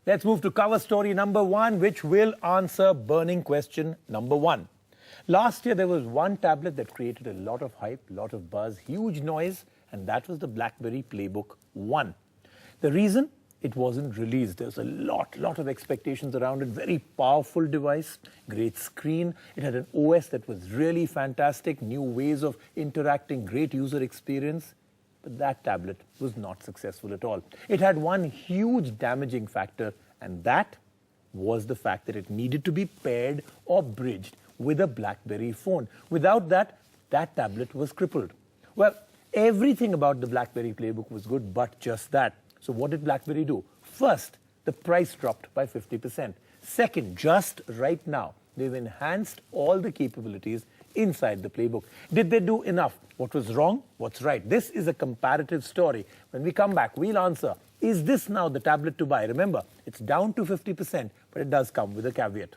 Let's move to cover story number 1, which will answer burning question number 1. Last year, there was one tablet that created a lot of hype, lot of buzz, huge noise, and that was the BlackBerry Playbook 1. The reason? It wasn't released. There's a lot of expectations around it. Very powerful device, great screen. It had an OS that was really fantastic, new ways of interacting, great user experience. But that tablet was not successful at all. It had one huge damaging factor, and that was the fact that it needed to be paired or bridged with a BlackBerry phone. Without that, that tablet was crippled. Well, everything about the BlackBerry Playbook was good, but just that. So what did BlackBerry do? First, the price dropped by 50%. Second, just right now, they've enhanced all the capabilities inside the Playbook. Did they do enough? What was wrong? What's right? This is a comparative story. When we come back, we'll answer, is this now the tablet to buy? Remember, it's down to 50%, but it does come with a caveat.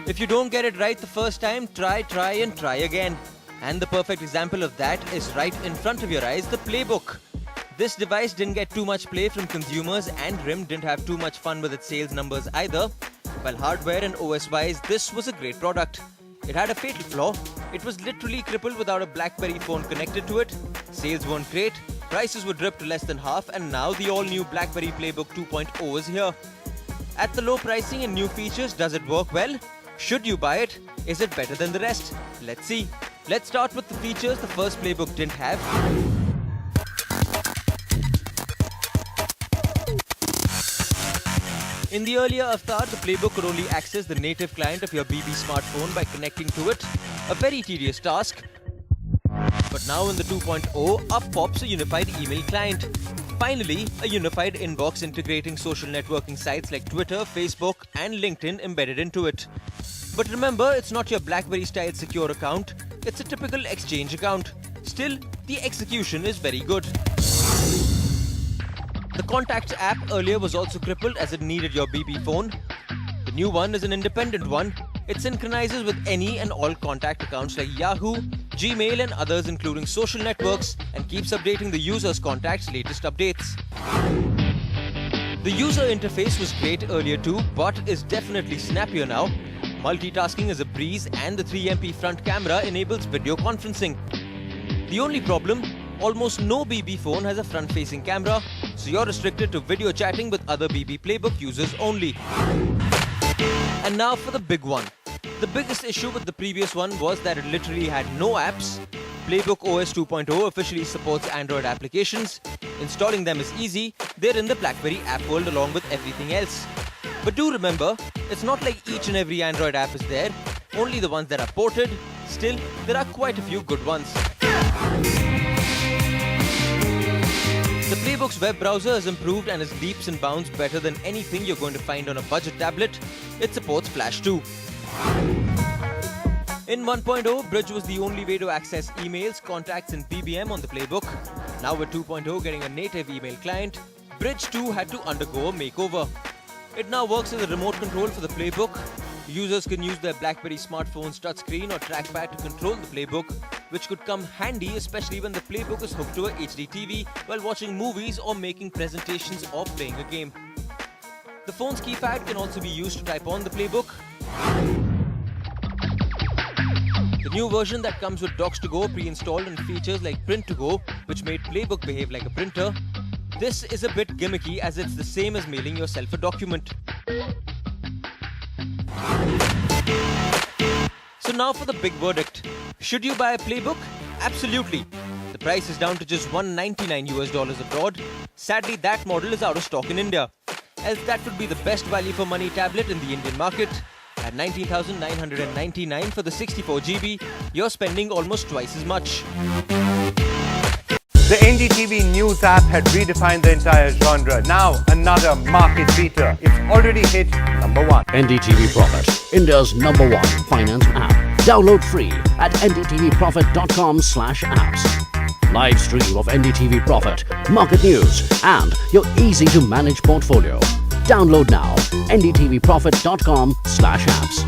If you don't get it right the first time, try again. And the perfect example of that is right in front of your eyes, the Playbook. This device didn't get too much play from consumers, and RIM didn't have too much fun with its sales numbers either. While hardware and OS-wise, this was a great product. It had a fatal flaw. It was literally crippled without a BlackBerry phone connected to it. Sales weren't great, prices would drip to less than half, and now the all-new BlackBerry Playbook 2.0 is here. At the low pricing and new features, does it work well? Should you buy it? Is it better than the rest? Let's see. Let's start with the features the first Playbook didn't have. In the earlier avatar, the Playbook could only access the native client of your BB smartphone by connecting to it. A very tedious task. But now in the 2.0, up pops a unified email client. Finally, a unified inbox integrating social networking sites like Twitter, Facebook, and LinkedIn embedded into it. But remember, it's not your BlackBerry-style secure account, it's a typical Exchange account. Still, the execution is very good. The Contacts app earlier was also crippled as it needed your BB phone. The new one is an independent one. It synchronizes with any and all contact accounts like Yahoo, Gmail, and others including social networks, and keeps updating the user's contacts' latest updates. The user interface was great earlier too, but is definitely snappier now. Multitasking is a breeze, and the 3MP front camera enables video conferencing. The only problem? Almost no BB phone has a front-facing camera, so you're restricted to video chatting with other BB Playbook users only. And now for the big one. The biggest issue with the previous one was that it literally had no apps. Playbook OS 2.0 officially supports Android applications. Installing them is easy. They're in the BlackBerry app world along with everything else. But do remember, it's not like each and every Android app is there, only the ones that are ported. Still, there are quite a few good ones. The Playbook's web browser has improved and is leaps and bounds better than anything you're going to find on a budget tablet. It supports Flash too. In 1.0, Bridge was the only way to access emails, contacts, and BBM on the Playbook. Now with 2.0 getting a native email client, Bridge 2 had to undergo a makeover. It now works as a remote control for the Playbook. Users can use their BlackBerry smartphone's touchscreen or trackpad to control the Playbook, which could come handy especially when the Playbook is hooked to a HD TV while watching movies or making presentations or playing a game. The phone's keypad can also be used to type on the Playbook. The new version that comes with Docs to Go pre-installed and features like Print to Go, which made Playbook behave like a printer. This is a bit gimmicky as it's the same as mailing yourself a document. So now for the big verdict. Should you buy a Playbook? Absolutely. The price is down to just $199 abroad. Sadly, that model is out of stock in India. Else that would be the best value for money tablet in the Indian market. At $19,999 for the 64GB, you're spending almost twice as much. The NDTV News app had redefined the entire genre. Now, another market beater. It's already hit number 1. NDTV Profit, India's #1 finance app. Download free at ndtvprofit.com/apps. Live stream of NDTV Profit, market news, and your easy-to-manage portfolio. Download now, ndtvprofit.com/apps.